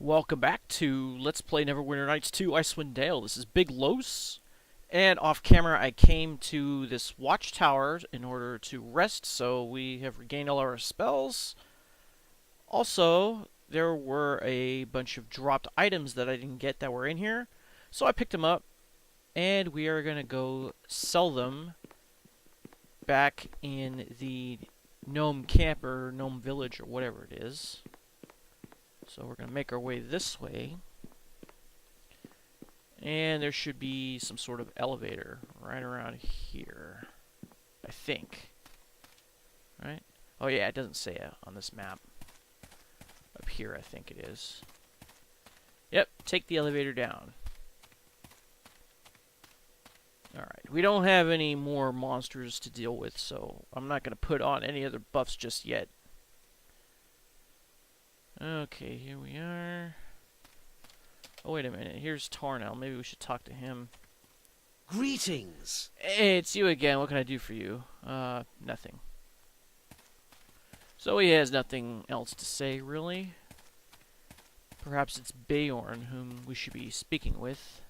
Welcome back to Let's Play Neverwinter Nights 2 Icewind Dale. This is Big Los, and off camera I came to this watchtower in order to rest, so we have regained all our spells. Also, there were a bunch of dropped items that I didn't get that were in here, so I picked them up, and we are going to go sell them back in the gnome camp or gnome village or whatever it is. So we're going to make our way this way. And there should be some sort of elevator right around here. I think. Right? Oh yeah, it doesn't say it on this map. Up here I think it is. Yep, take the elevator down. Alright, we don't have any more monsters to deal with, so I'm not going to put on any other buffs just yet. Okay, here we are. Oh, wait a minute. Here's Tarnell. Maybe we should talk to him. Greetings! Hey, it's you again. What can I do for you? Nothing. So he has nothing else to say, really. Perhaps it's Beorn whom we should be speaking with.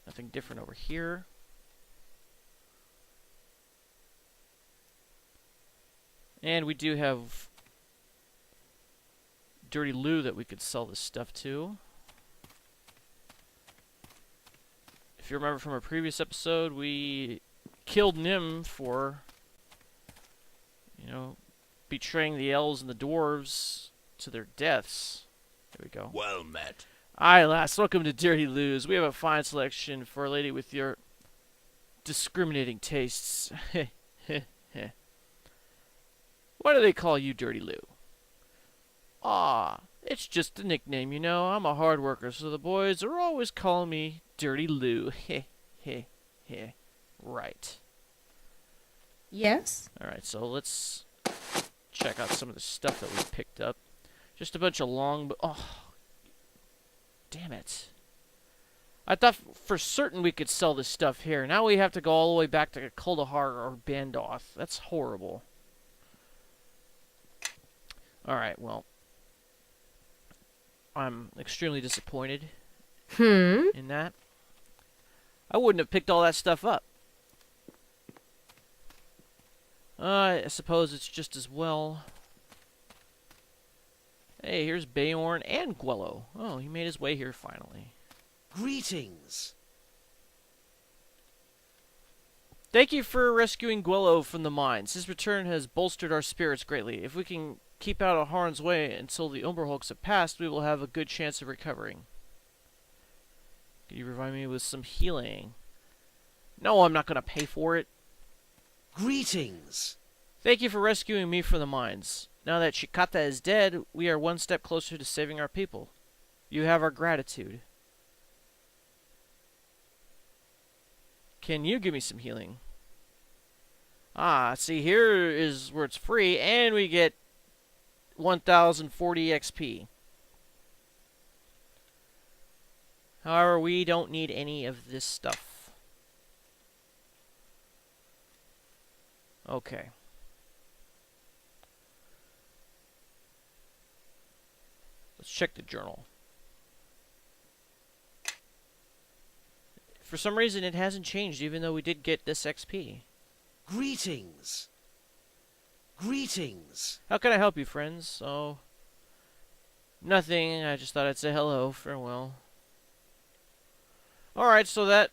Nothing different over here. And we do have Dirty Lou that we could sell this stuff to. If you remember from our previous episode, we killed Nim for, betraying the elves and the dwarves to their deaths. There we go. Well met. Aye, lass, welcome to Dirty Lou's. We have a fine selection for a lady with your discriminating tastes. Why do they call you Dirty Lou? Ah, it's just a nickname, you know. I'm a hard worker, so the boys are always calling me Dirty Lou. Heh, heh, heh. Right. Yes? Alright, so let's check out some of the stuff that we picked up. Just a bunch of oh, damn it. I thought for certain we could sell this stuff here. Now we have to go all the way back to Kuldahar or Bandoth. That's horrible. Alright, well, I'm extremely disappointed in that. I wouldn't have picked all that stuff up. I suppose it's just as well. Hey, here's Beorn and Guello. Oh, he made his way here finally. Greetings! Thank you for rescuing Guello from the mines. His return has bolstered our spirits greatly. If we can keep out of harm's way until the umber have passed, we will have a good chance of recovering. Can you provide me with some healing? No, I'm not going to pay for it. Greetings! Thank you for rescuing me from the mines. Now that Shikata is dead, we are one step closer to saving our people. You have our gratitude. Can you give me some healing? Ah, see, here is where it's free, and we get 1040 XP. However, we don't need any of this stuff. Okay. Let's check the journal. For some reason, it hasn't changed, even though we did get this XP. Greetings! Greetings! How can I help you, friends? Oh, nothing. I just thought I'd say hello. Farewell. Alright, so that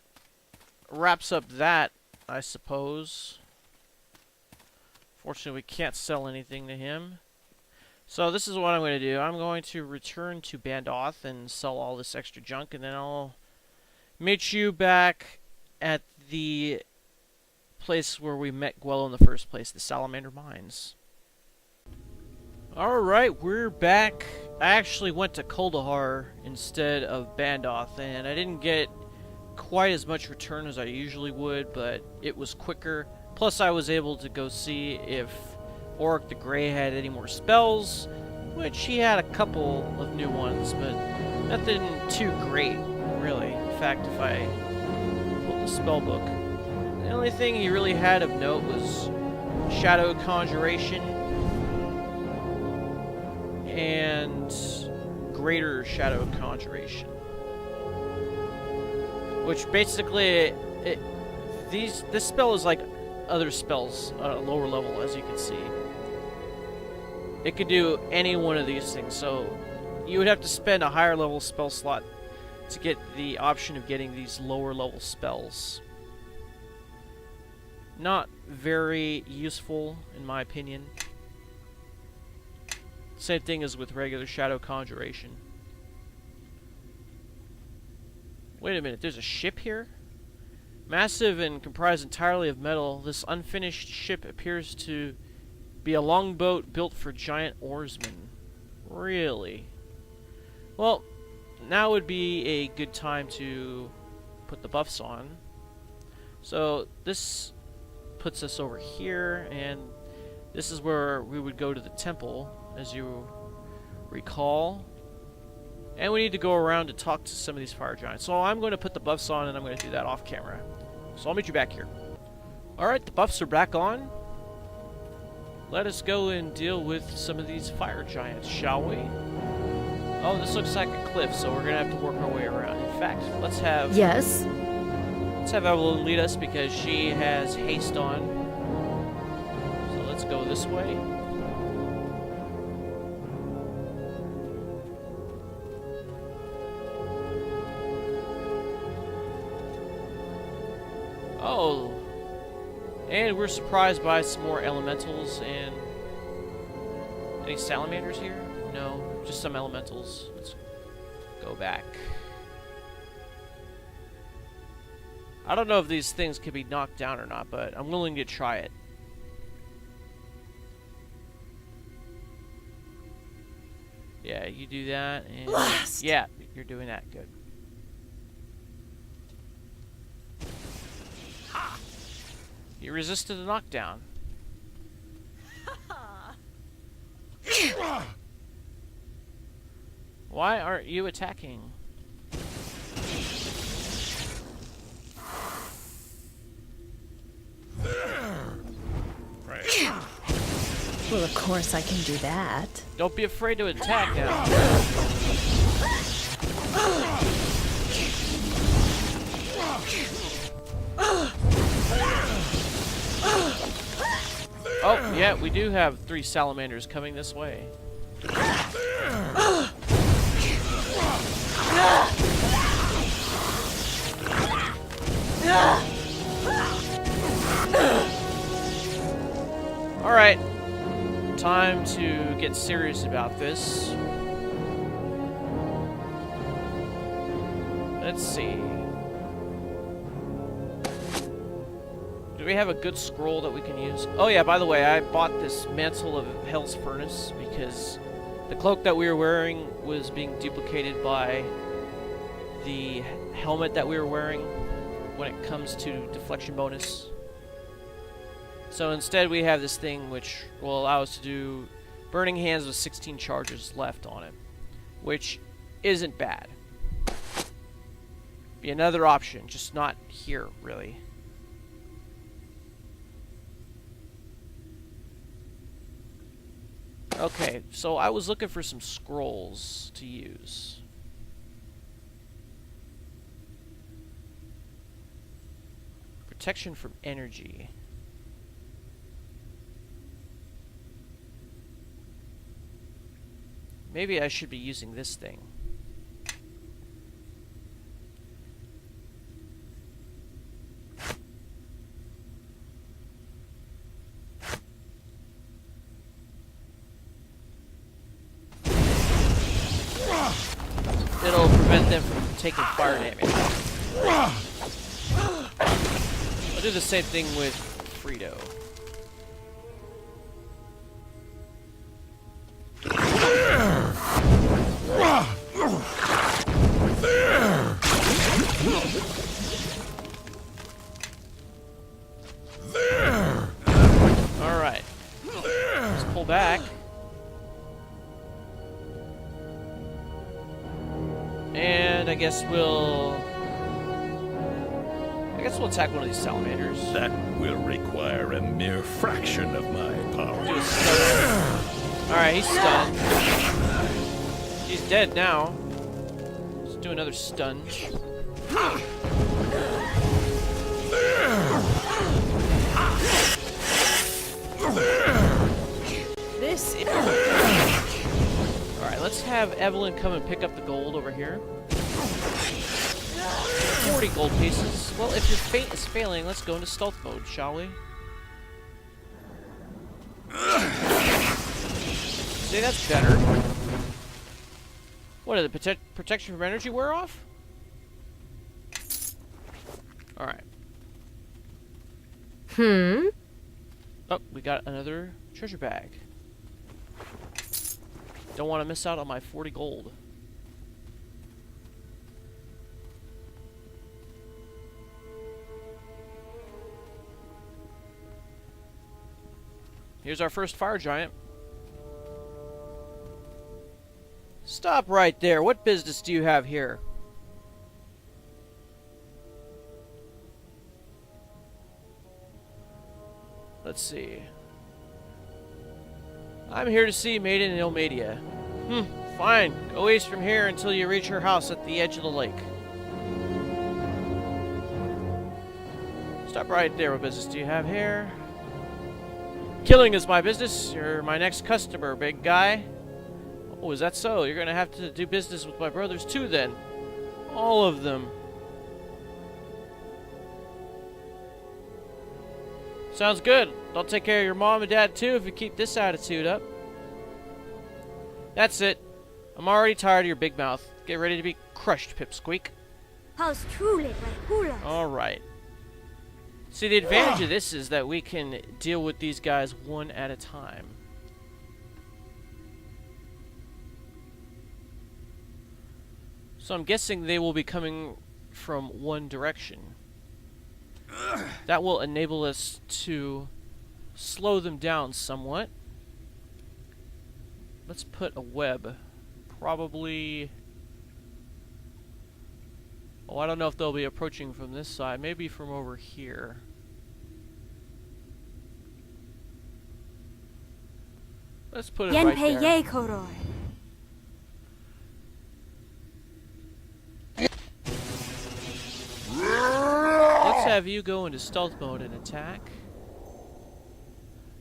wraps up that, I suppose. Fortunately, we can't sell anything to him. So this is what I'm going to do. I'm going to return to Bandoth and sell all this extra junk, and then I'll meet you back at the place where we met Guello in the first place, the Salamander mines. Alright, we're back. I actually went to Kuldahar instead of Bandoth, and I didn't get quite as much return as I usually would, but it was quicker. Plus I was able to go see if Oric the Grey had any more spells, which he had a couple of new ones, but nothing too great, really. In fact, if I pull the spell book, the only thing he really had of note was Shadow Conjuration and Greater Shadow Conjuration. Which basically, this spell is like other spells at a lower level, as you can see. It could do any one of these things, so you would have to spend a higher level spell slot to get the option of getting these lower level spells. Not very useful, in my opinion. Same thing as with regular Shadow Conjuration. Wait a minute, there's a ship here? Massive and comprised entirely of metal, this unfinished ship appears to be a longboat built for giant oarsmen. Really? Well, now would be a good time to put the buffs on. So this puts us over here, and this is where we would go to the temple, as you recall. And we need to go around to talk to some of these fire giants. So I'm going to put the buffs on, and I'm going to do that off camera. So I'll meet you back here. Alright, the buffs are back on. Let us go and deal with some of these fire giants, shall we? Oh, this looks like a cliff, so we're going to have to work our way around. In fact, let's have... Yes? Let's have Evelyn lead us, because she has haste on. So let's go this way. Oh, and we're surprised by some more elementals and any salamanders here? No, just some elementals. Let's go back. I don't know if these things can be knocked down or not, but I'm willing to try it. Yeah, you do that, and Blast. Yeah, you're doing that. Good. You resisted the knockdown. Why aren't you attacking? Well, of course I can do that. Don't be afraid to attack now. Oh, yeah, we do have 3 salamanders coming this way. Alright, time to get serious about this. Let's see. Do we have a good scroll that we can use? Oh yeah, by the way, I bought this Mantle of Hell's Furnace because the cloak that we were wearing was being duplicated by the helmet that we were wearing when it comes to deflection bonus. So instead we have this thing which will allow us to do Burning Hands with 16 charges left on it, which isn't bad. Be another option, just not here, really. Okay, so I was looking for some scrolls to use. Protection from energy. Maybe I should be using this thing. It'll prevent them from taking fire damage. I'll do the same thing with Frito. Alright. Let's pull back. And I guess we'll attack one of these salamanders. That will require a mere fraction of my power. Do a stun. Alright, he's stunned. She's dead now. Let's do another stun. This is... Alright, let's have Evelyn come and pick up the gold over here. 40 gold pieces. Well, if your fate is failing, let's go into stealth mode, shall we? See, that's better. What, did the protection from energy wear off? Alright. Oh, we got another treasure bag. Don't want to miss out on my 40 gold. Here's our first fire giant. Stop right there. What business do you have here? Let's see. I'm here to see Maiden Ilmadia. Fine. Go east from here until you reach her house at the edge of the lake. Stop right there. What business do you have here? Killing is my business. You're my next customer, big guy. Oh, is that so? You're gonna have to do business with my brothers too, then. All of them. Sounds good. I'll take care of your mom and dad too if you keep this attitude up. That's it. I'm already tired of your big mouth. Get ready to be crushed, Pipsqueak. Alright. See, the advantage of this is that we can deal with these guys one at a time. So I'm guessing they will be coming from one direction. That will enable us to slow them down somewhat. Let's put a web. Probably... Oh, I don't know if they'll be approaching from this side. Maybe from over here. Let's put it right there. Let's have you go into stealth mode and attack.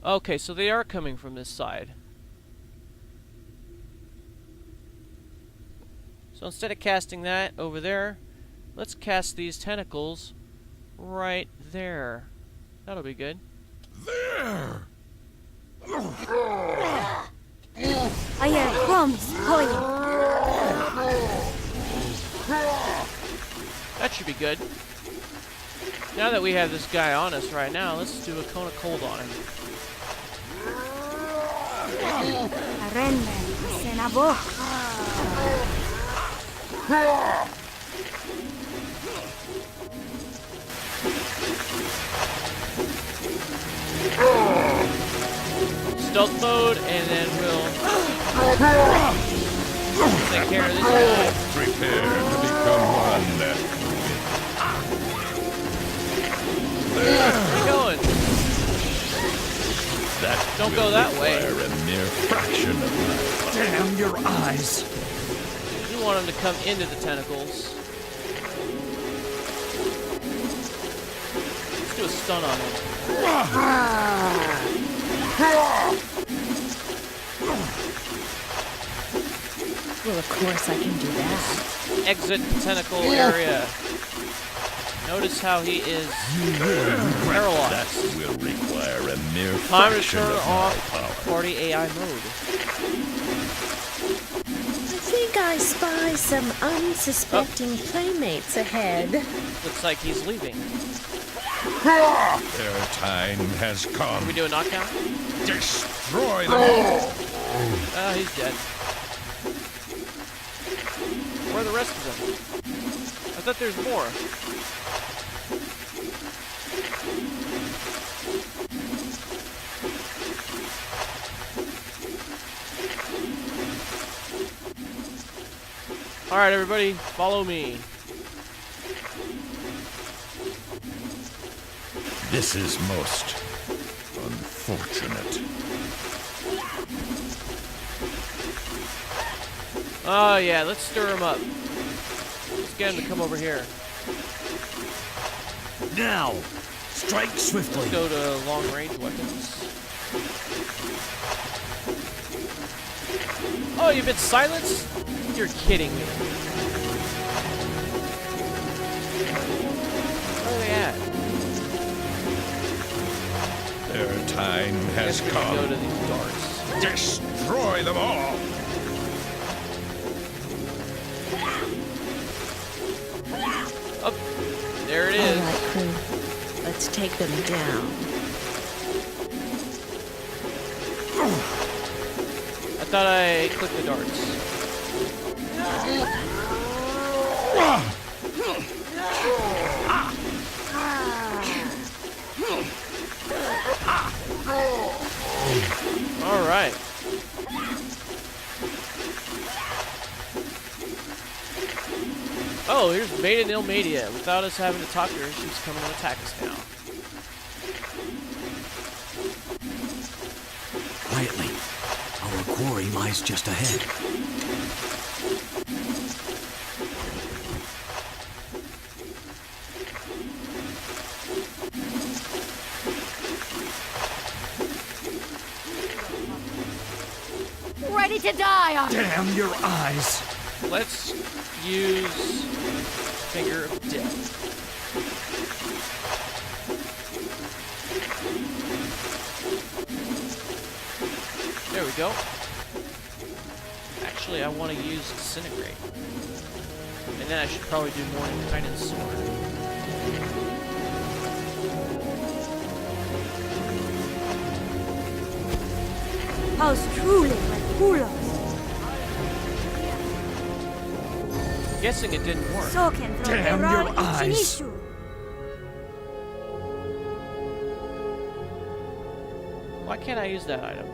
Okay, so they are coming from this side. So instead of casting that over there, let's cast these tentacles right there. That'll be good. There! That should be good. Now that we have this guy on us right now, let's do a cone of cold on him. Stealth mode, and then we'll take care of this guy. Prepare to become one. Where are you going? That Don't go that way. require a mere fraction of my Damn your eyes! We want him to come into the tentacles. Let's do a stun on him. Well, of course I can do that. Exit the tentacle area. Notice how he is paralyzed. That will require a mere Time to fraction turn of off my power. party AI mode. I think I spy some unsuspecting playmates ahead. Looks like he's leaving. Their time has Can come. we do a knockdown? Destroy them all. Oh, he's dead. Where are the rest of them? I thought there's more. Alright, everybody, follow me. This is most unfortunate. Oh yeah, let's stir him up. Let's get him to come over here. Now, strike swiftly. Let's go to long range weapons. Oh, you've been silenced? You're kidding me. Where are they at? Their time has Go come. to these darts. Destroy them all. Oh, there it All is. right, crew. Let's take them down. I thought I clicked the darts. All right. Oh, here's Maiden Ilmadia. Without us having to talk to her, she's coming to attack us now. Quietly. Our quarry lies just ahead. Ready to die on Damn your eyes! Let's use Finger of Death. There we go. Actually, I want to use Disintegrate. And then I should probably do more Untitled Sword. House truly reculos. Guessing it didn't work. Soken from Damn Beorn your eyes. Ichinishu. Why can't I use that item?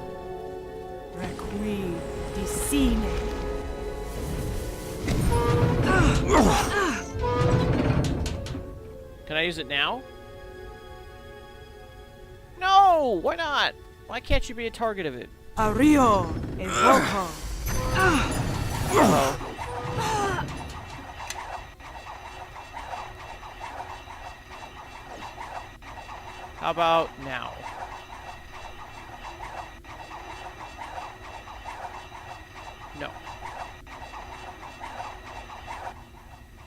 Requi Dicine. Can I use it now? No! Why not? Why can't you be a target of it? Ario Evoco. Uh-oh. How about now? No.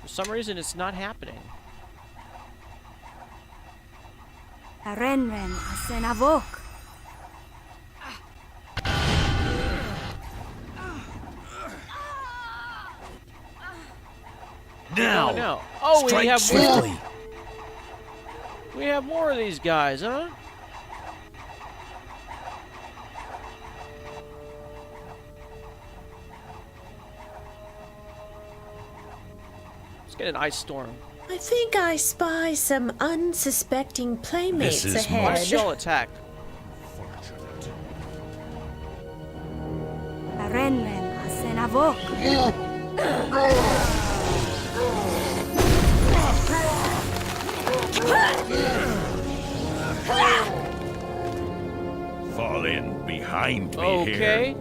For some reason, it's not happening. Arenren Asenavok. Now! Oh, no. Oh, we strike have more. swiftly. We have more of these guys, huh? Let's get an ice storm. I think I spy some unsuspecting playmates This is Why ahead. don't y'all attack? Arenren Asenavok. Fall in behind me Okay. here.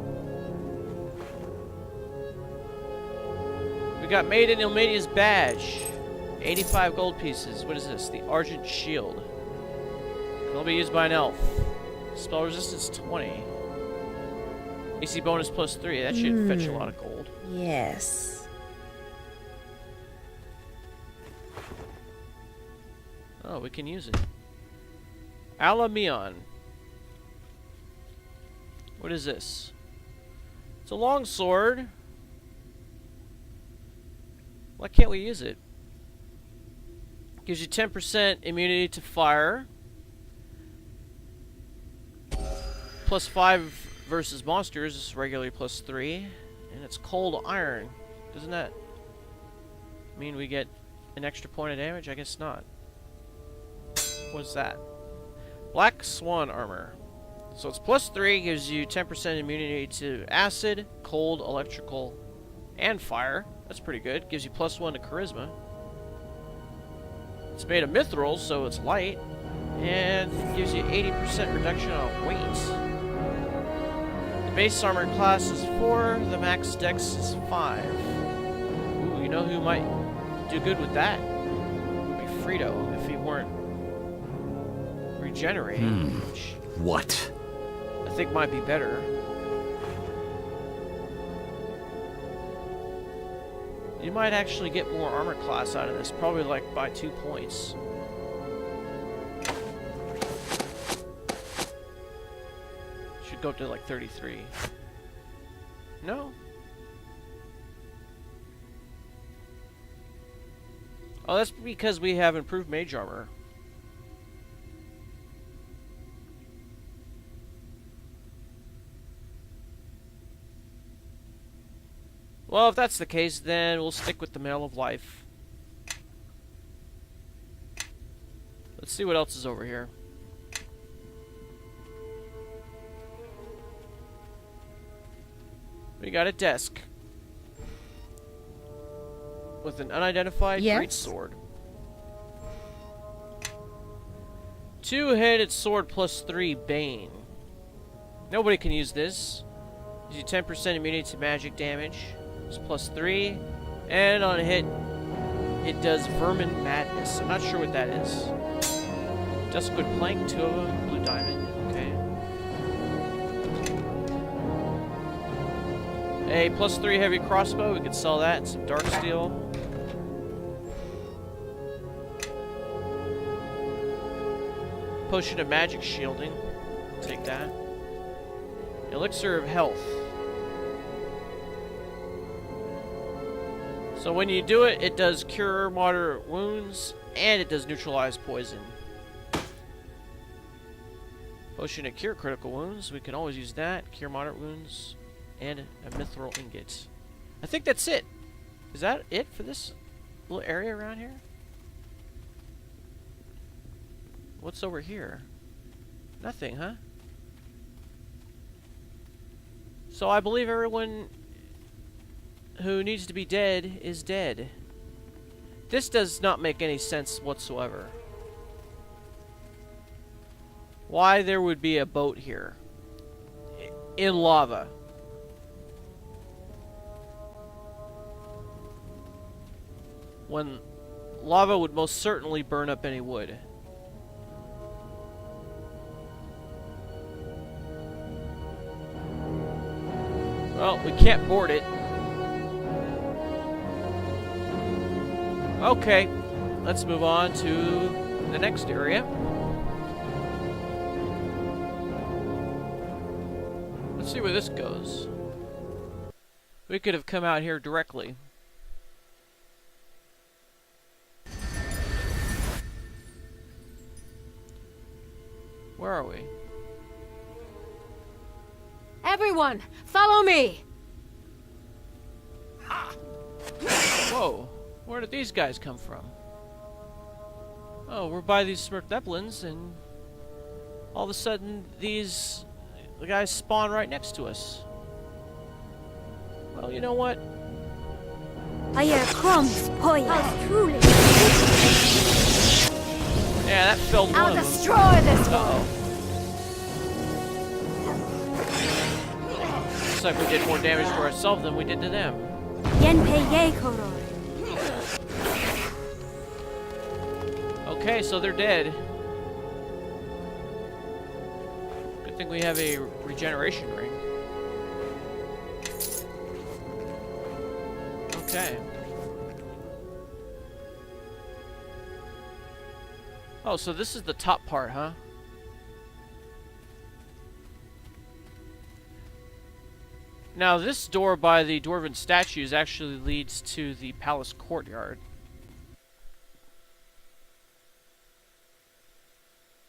We got Maiden Ilmadia's badge. 85 gold pieces. What is this? The Argent Shield. Can only be used by an elf. Spell resistance 20. AC bonus plus 3. That should fetch a lot of gold. Yes. Oh, we can use it. Alamion. What is this? It's a long sword. Why can't we use it? Gives you 10% immunity to fire. Plus 5 versus monsters. It's regularly plus 3. And it's cold iron. Doesn't that mean we get an extra point of damage? I guess not. What's that? Black Swan armor. So it's plus 3, gives you 10% immunity to acid, cold, electrical, and fire. That's pretty good. Gives you plus 1 to charisma. It's made of mithril, so it's light. And gives you 80% reduction on weight. base armor class is 4, the max dex is 5. Ooh, you know who might do good with that? Would be Frito, if he weren't regenerating. Which What? I think might be better. You might actually get more armor class out of this, probably like by 2 points. Should go up to like 33. No? Oh, that's because we have improved mage armor. Well, if that's the case, then we'll stick with the Mail of Life. Let's see what else is over here. We got a desk with an unidentified greatsword. Two-headed sword plus 3 Bane. Nobody can use this. Gives you 10% immunity to magic damage. It's plus 3. And on a hit, it does Vermin Madness. I'm not sure what that is. Duskwood Plank, 2 of them. Blue Diamond. Okay. A plus 3 heavy crossbow. We could sell that and some dark steel. Potion of magic shielding. Take that. Elixir of health. So when you do it, it does cure moderate wounds and it does neutralize poison. Potion to cure critical wounds. We can always use that. Cure moderate wounds and a mithril ingot. I think that's it. Is that it for this little area around here? What's over here? Nothing, huh? So I believe everyone who needs to be dead is dead. This does not make any sense whatsoever. Why there would be a boat here in lava? When lava would most certainly burn up any wood. Well, we can't board it. Okay, let's move on to the next area. Let's see where this goes. We could have come out here directly. Where are we? Everyone, follow me! Whoa, where did these guys come from? Oh, we're by these svirfneblins, and all of a sudden the guys spawn right next to us. Well, you know what? I hear crumbs, poison. How truly! Yeah, that felled one I'll of them. destroy this one! Uh-oh. Looks like we did more damage to ourselves than we did to them. Yenpe ye koroi. Okay, so they're dead. Good thing we have a regeneration ring. Okay. Oh, so this is the top part, huh? Now, this door by the dwarven statues actually leads to the palace courtyard.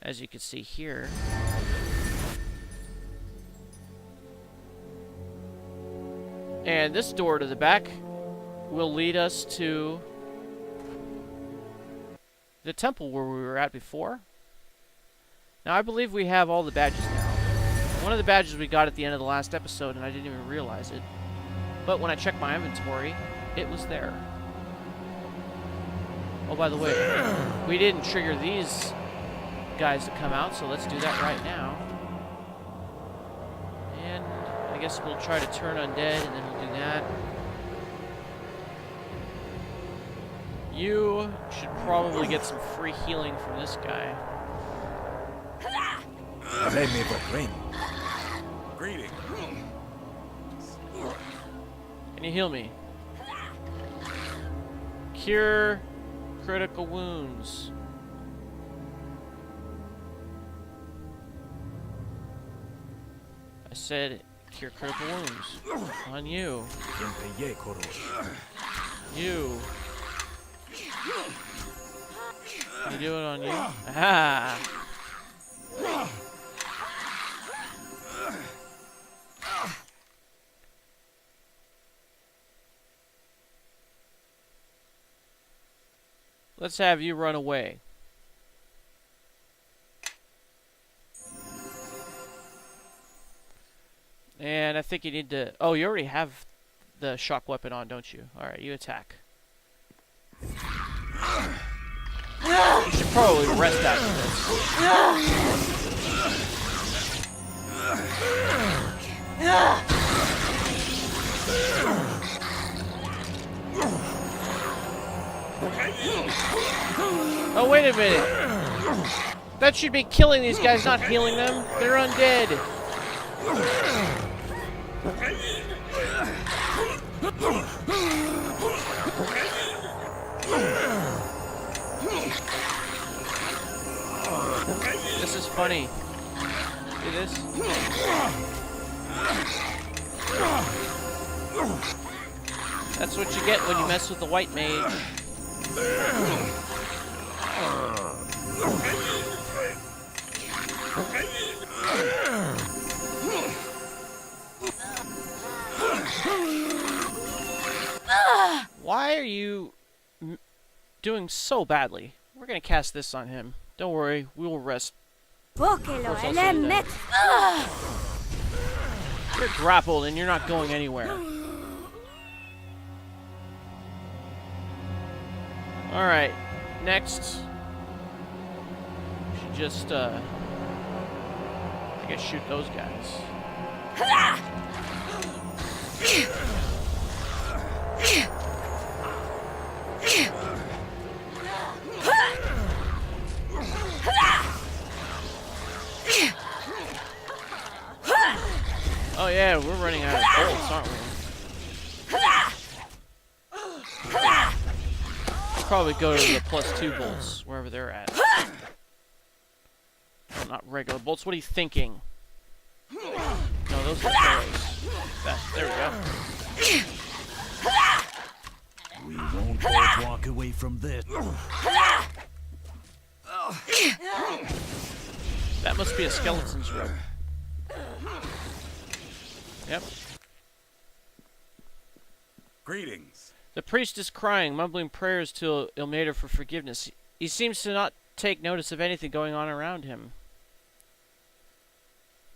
As you can see here. And this door to the back will lead us to the temple where we were at before. Now, I believe we have all the badges now. One of the badges we got at the end of the last episode, and I didn't even realize it. But when I checked my inventory, it was there. Oh, by the way, we didn't trigger these guys to come out, so let's do that right now. And I guess we'll try to turn undead, and then we'll do that. You should probably get some free healing from this guy. Greeting. Can you heal me? Cure critical wounds. I said cure critical wounds. On you. You. Can you do it on you? Ah! Let's have you run away. And I think you need to... Oh, you already have the shock weapon on, don't you? Alright, you attack. You should probably rest after this. Oh, wait a minute. That should be killing these guys, not healing them. They're undead. This is funny. See this? That's what you get when you mess with the white mage. Why are you doing so badly? We're gonna cast this on him. Don't worry, we will rest. Poquelin, I'll ele say met. You're grappled and you're not going anywhere. Alright, next. We should just, I guess shoot those guys. Oh yeah, we're running out of bolts, aren't we? Probably go to the +2 bolts, wherever they're at. No, not regular bolts. What are you thinking? No, those are arrows. There we go. We won't both walk away from this. That must be a skeleton's rope. Yep. Greetings. The priest is crying, mumbling prayers to Ilmadia for forgiveness. He seems to not take notice of anything going on around him.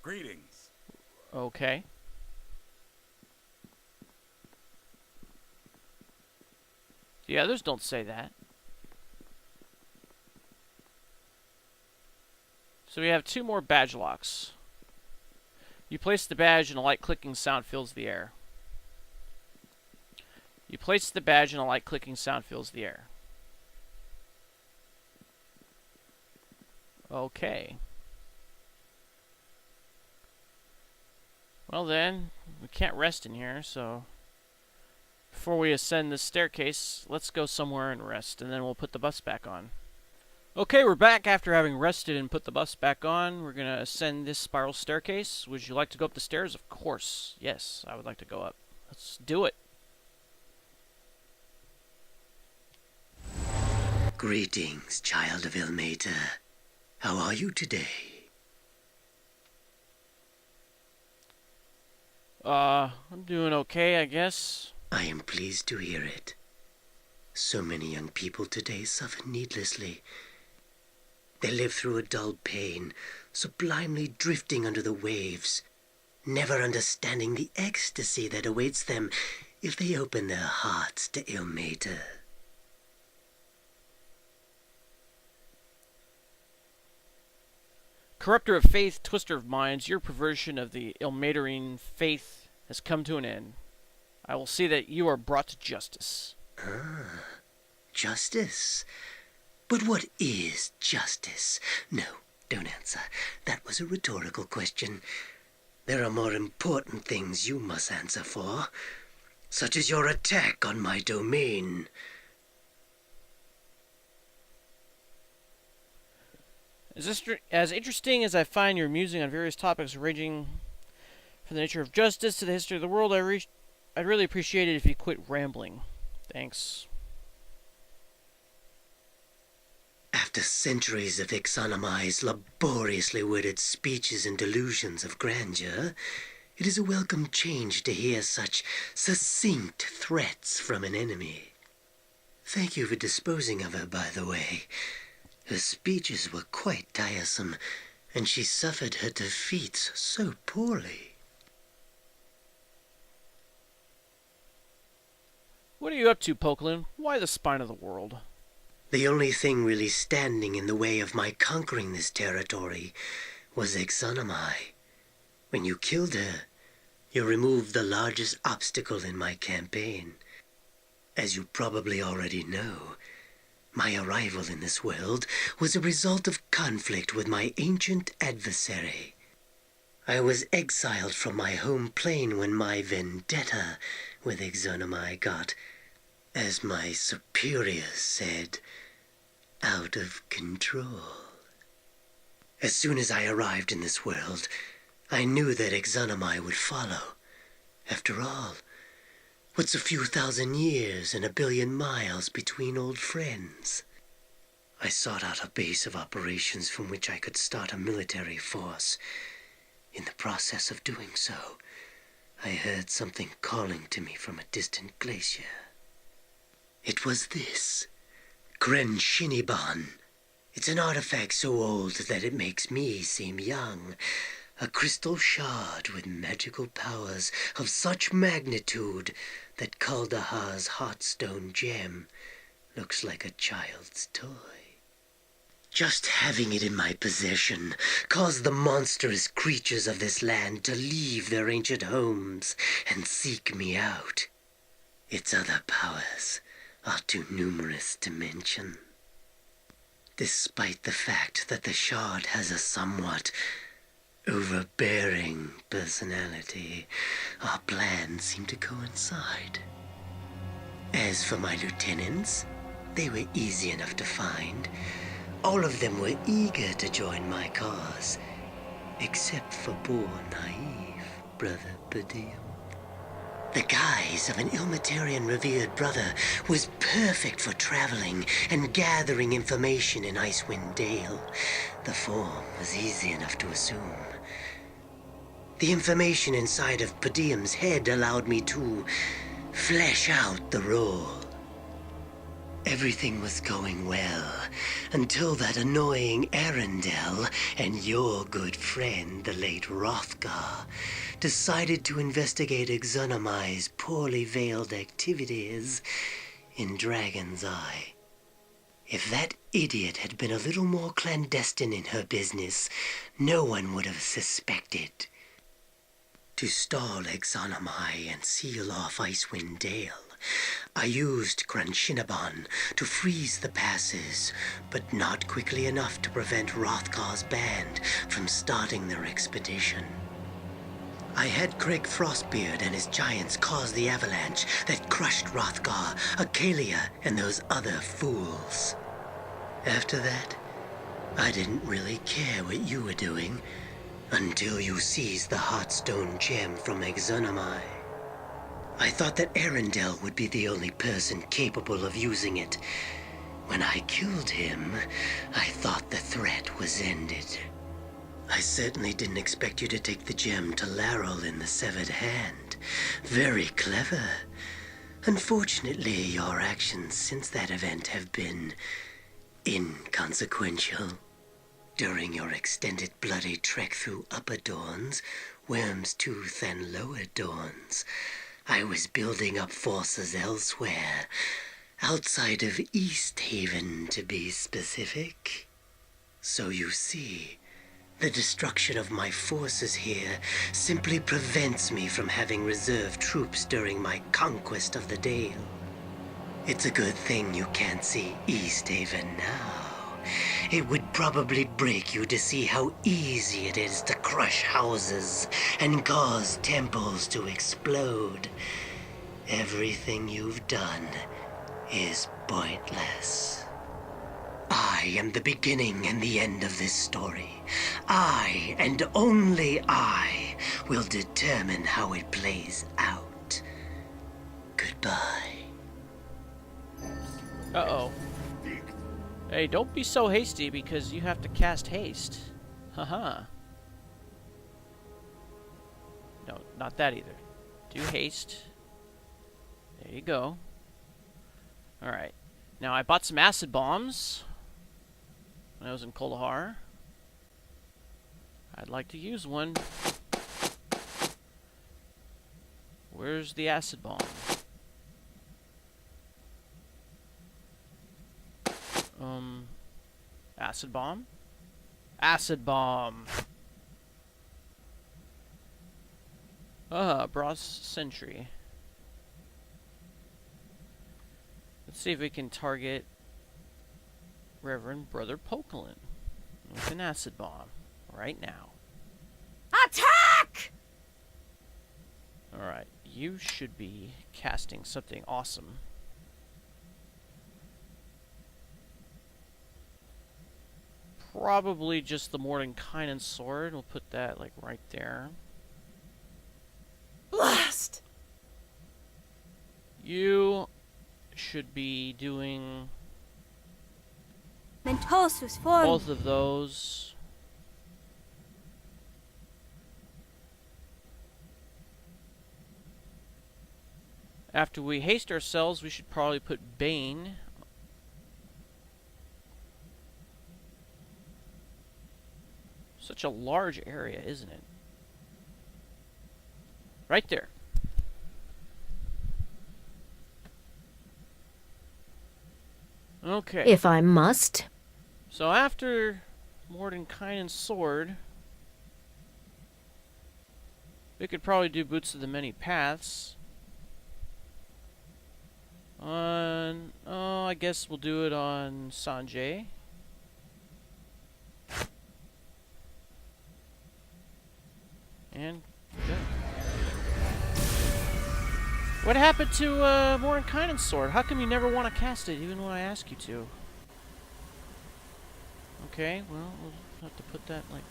Greetings. Okay. The others don't say that. So we have 2 more badge locks. You place the badge and a light clicking sound fills the air. You place the badge and a light clicking sound fills the air. Okay. Well then, we can't rest in here, so before we ascend this staircase, let's go somewhere and rest, and then we'll put the bus back on. Okay, we're back after having rested and put the bus back on. We're going to ascend this spiral staircase. Would you like to go up the stairs? Of course. Yes, I would like to go up. Let's do it. Greetings, child of Ilmadia. How are you today? I'm doing okay, I guess. I am pleased to hear it. So many young people today suffer needlessly. They live through a dull pain, sublimely drifting under the waves, never understanding the ecstasy that awaits them if they open their hearts to Ilmadia. Corrupter of faith, twister of minds, your perversion of the Ilmaterine faith has come to an end. I will see that you are brought to justice. Justice? But what is justice? No, don't answer. That was a rhetorical question. There are more important things you must answer for, such as your attack on my domain. As interesting as I find your musing on various topics ranging from the nature of justice to the history of the world, I'd really appreciate it if you quit rambling. Thanks. After centuries of Ixanamai's laboriously worded speeches and delusions of grandeur, it is a welcome change to hear such succinct threats from an enemy. Thank you for disposing of her, by the way. Her speeches were quite tiresome, and she suffered her defeats so poorly. What are you up to, Poquelin? Why the spine of the world? The only thing really standing in the way of my conquering this territory was Ixanamai. When you killed her, you removed the largest obstacle in my campaign. As you probably already know, my arrival in this world was a result of conflict with my ancient adversary. I was exiled from my home plane when my vendetta with Ixanamai got, as my superiors said, out of control. As soon as I arrived in this world, I knew that Ixanamai would follow. After all, what's a few thousand years and 1 billion miles between old friends? I sought out a base of operations from which I could start a military force. In the process of doing so, I heard something calling to me from a distant glacier. It was this, Crenshinibon. It's an artifact so old that it makes me seem young. A crystal shard with magical powers of such magnitude that Kuldahar's heartstone gem looks like a child's toy. Just having it in my possession caused the monstrous creatures of this land to leave their ancient homes and seek me out. Its other powers are too numerous to mention. Despite the fact that the shard has a somewhat overbearing personality, our plans seem to coincide. As for my lieutenants, they were easy enough to find. All of them were eager to join my cause, except for poor naive Brother Poquelin. The guise of an Ilmaterian revered brother was perfect for traveling and gathering information in Icewind Dale. The form was easy enough to assume. The information inside of Poquelin's head allowed me to flesh out the role. Everything was going well until that annoying Arendelle and your good friend, the late Hrothgar, decided to investigate Ixanamai's poorly veiled activities in Dragon's Eye. If that idiot had been a little more clandestine in her business, no one would have suspected. To stall Ixanamai and seal off Icewind Dale, I used Crenshinibon to freeze the passes, but not quickly enough to prevent Hrothgar's band from starting their expedition. I had Craig Frostbeard and his giants cause the avalanche that crushed Hrothgar, Acalia, and those other fools. After that, I didn't really care what you were doing, until you seized the Heartstone gem from Ixanamai. I thought that Arendelle would be the only person capable of using it. When I killed him, I thought the threat was ended. I certainly didn't expect you to take the gem to Laurel in the Severed Hand. Very clever. Unfortunately, your actions since that event have been inconsequential. During your extended bloody trek through Upper Dawns, Worm's Tooth, and Lower Dawns, I was building up forces elsewhere, outside of Easthaven to be specific. So you see, The destruction of my forces here simply prevents me from having reserve troops during my conquest of the Dale. It's a good thing you can't see Easthaven now. It would probably break you to see how easy it is to crush houses and cause temples to explode. Everything you've done is pointless. I am the beginning and the end of this story. I, and only I, will determine how it plays out. Goodbye. Uh-oh. Hey, don't be so hasty because you have to cast haste. Haha. No, not that either. Do haste. There you go. Alright. Now, I bought some acid bombs when I was in Kuldahar. I'd like to use one. Where's the acid bomb? Acid bomb? Acid bomb! Brass sentry. Let's see if we can target Reverend Brother Poquelin with an acid bomb right now. Attack! Alright, you should be casting something awesome. Probably just the Mordenkainen sword. We'll put that like right there. Blast! You should be doing Mentosus form. both of those. After we haste ourselves, we should probably put Bane. Such a large area, isn't it? Right there. Okay. If I must. So after Mordenkainen's sword, we could probably do Boots of the Many Paths. I guess we'll do it on Sanjay. And go. What happened to Mordenkainen's sword? How come you never want to cast it, even when I ask you to? Okay, well, we'll have to put that, like...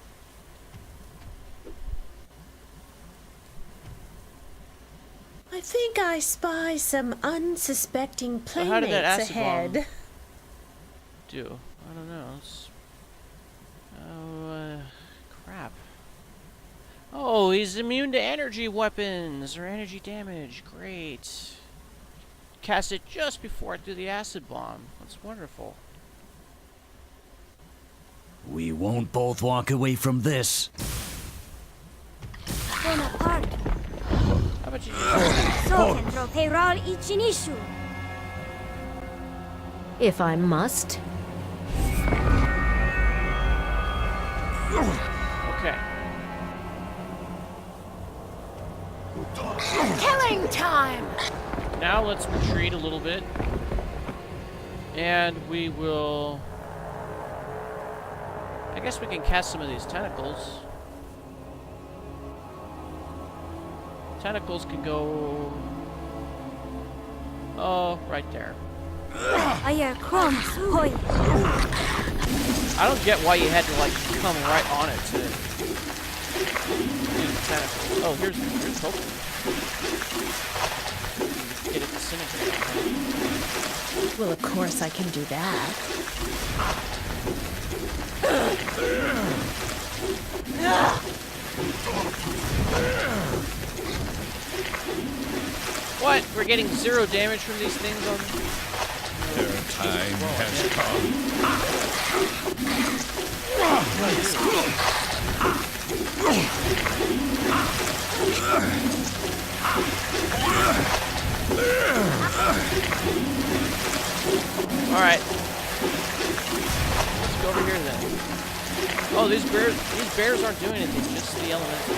I think I spy some unsuspecting So how did that playmates acid ahead. bomb do? I don't know. Crap. Oh, he's immune to energy weapons or energy damage. Great. Cast it just before I do the acid bomb. That's wonderful. We won't both walk away from this. Bonaparte. How about you just... Sokendro Peiral Ichinishu. If I must. Okay. Killing time! Now let's retreat a little bit. And we will... I guess we can cast some of these tentacles. Tentacles can go... Oh, right there. Ayer crumbs, boy. I don't get why you had to, like, come right on it to do the tentacles. Oh, here's Poquelin. Get it disintegrated. Well, of course I can do that. What? We're getting 0 damage from these things on... Their time has come. Alright. Let's go over here then. Oh, these bears aren't doing anything, just the elemental.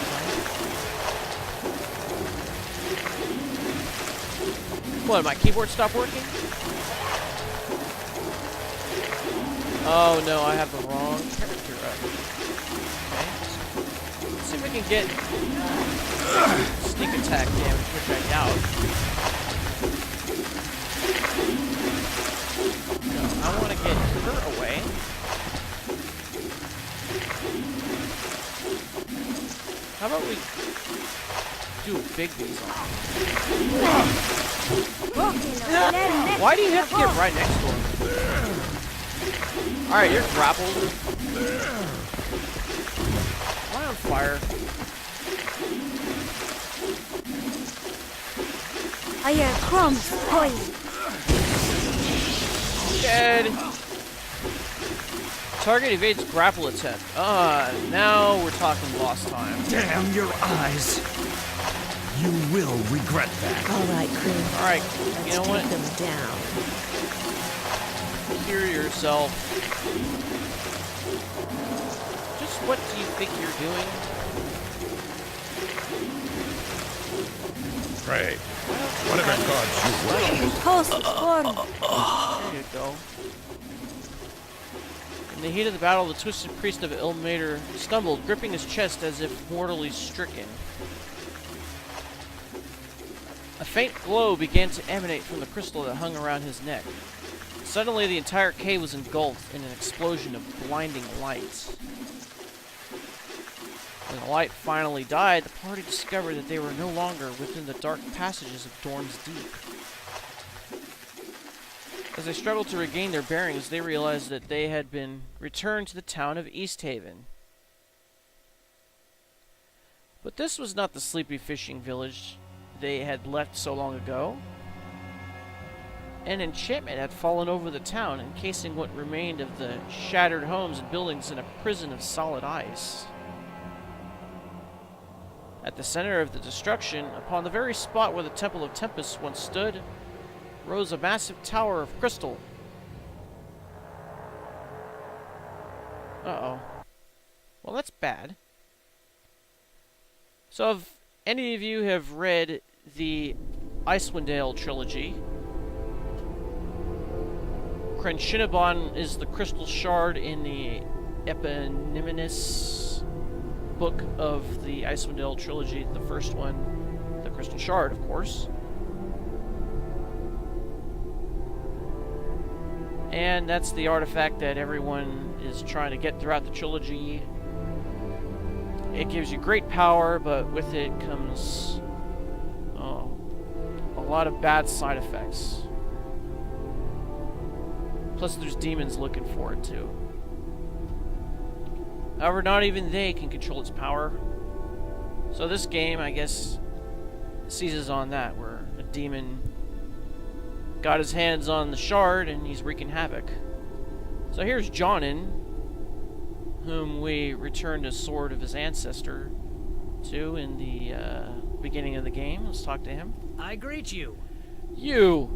What, my keyboard stopped working? Oh no, I have the wrong character up. Okay. Let's see if we can get sneak attack damage, which I doubt. No, I want to get her away. How about we do big bees on him? Why do you have to get right next to him? Alright, you're grappled. Am I on fire? I hear crumbs. Boy. Dead. Target evades grapple attempt. Now we're talking lost time. Damn your eyes! You will regret that. All right, crew. Alright, Let's you know take what? them down. Hear yourself. Just what do you think you're doing? Pray. Whatever gods you worship. Toast form. There you go. In the heat of the battle, the twisted priest of Ilmadia stumbled, gripping his chest as if mortally stricken. A faint glow began to emanate from the crystal that hung around his neck. Suddenly, the entire cave was engulfed in an explosion of blinding light. When the light finally died, the party discovered that they were no longer within the dark passages of Dorn's Deep. As they struggled to regain their bearings, they realized that they had been returned to the town of Easthaven. But this was not the sleepy fishing village they had left so long ago. An enchantment had fallen over the town, encasing what remained of the shattered homes and buildings in a prison of solid ice. At the center of the destruction, upon the very spot where the Temple of Tempest once stood, rose a massive tower of crystal. Uh-oh. Well, that's bad. So if any of you have read the Icewind Dale trilogy, Crenshinibon is the crystal shard in the eponymous book of the Icewind Dale trilogy, the first one, the crystal shard, of course. And that's the artifact that everyone is trying to get throughout the trilogy. It gives you great power, but with it comes a lot of bad side effects. Plus there's demons looking for it too. However, not even they can control its power. So this game, I guess, seizes on that, where a demon got his hands on the shard and he's wreaking havoc. So here's Jhonen, whom we returned a sword of his ancestor to in the beginning of the game. Let's talk to him. I greet you. You!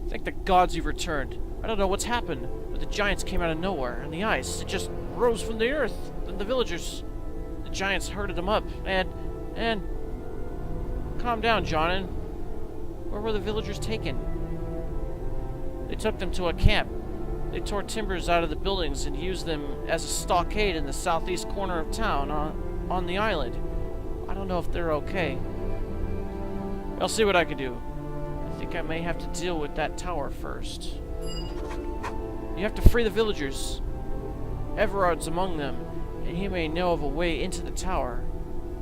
Thank the gods you've returned. I don't know what's happened, but the giants came out of nowhere, and the ice, it just rose from the earth. Then the villagers, the giants herded them up, and... Calm down, Jhonen. Where were the villagers taken? They took them to a camp. They tore timbers out of the buildings and used them as a stockade in the southeast corner of town on the island. I don't know if they're okay. I'll see what I can do. I think I may have to deal with that tower first. You have to free the villagers. Everard's among them, and he may know of a way into the tower.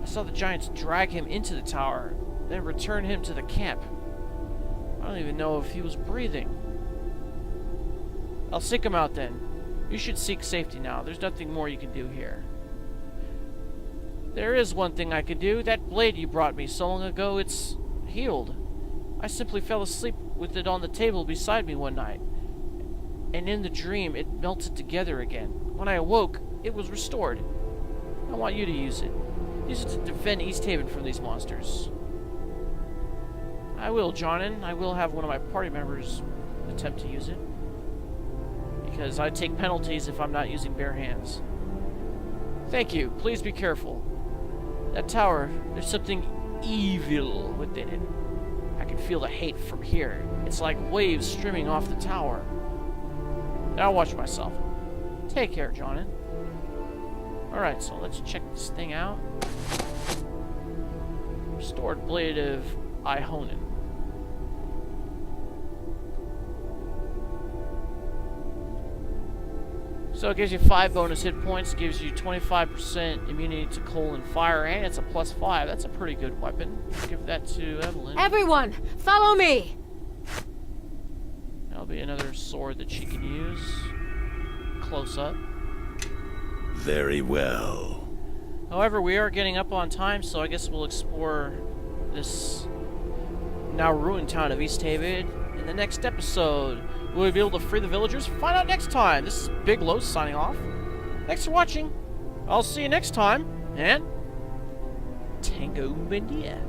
I saw the giants drag him into the tower, then return him to the camp. I don't even know if he was breathing. I'll seek him out then. You should seek safety now. There's nothing more you can do here. There is one thing I can do. That blade you brought me so long ago, it's healed. I simply fell asleep with it on the table beside me one night, and in the dream it melted together again. When I awoke, it was restored. I want you to use it. Use it to defend Easthaven from these monsters. I will, Jhonen. I will have one of my party members attempt to use it, because I take penalties if I'm not using bare hands. Thank you. Please be careful. That tower, there's something evil within it. I can feel the hate from here. It's like waves streaming off the tower. Now watch myself. Take care, Jhonen. Alright, so let's check this thing out. Restored Blade of Honan. So it gives you 5 bonus hit points, gives you 25% immunity to cold and fire, and it's a +5. That's a pretty good weapon. Give that to Evelyn. Everyone, follow me! That'll be another sword that she can use. Close up. Very well. However, we are getting up on time, so I guess we'll explore this now ruined town of Easthaven in the next episode. Will we be able to free the villagers? Find out next time. This is Big Los signing off. Thanks for watching. I'll see you next time, and Tango Bendia.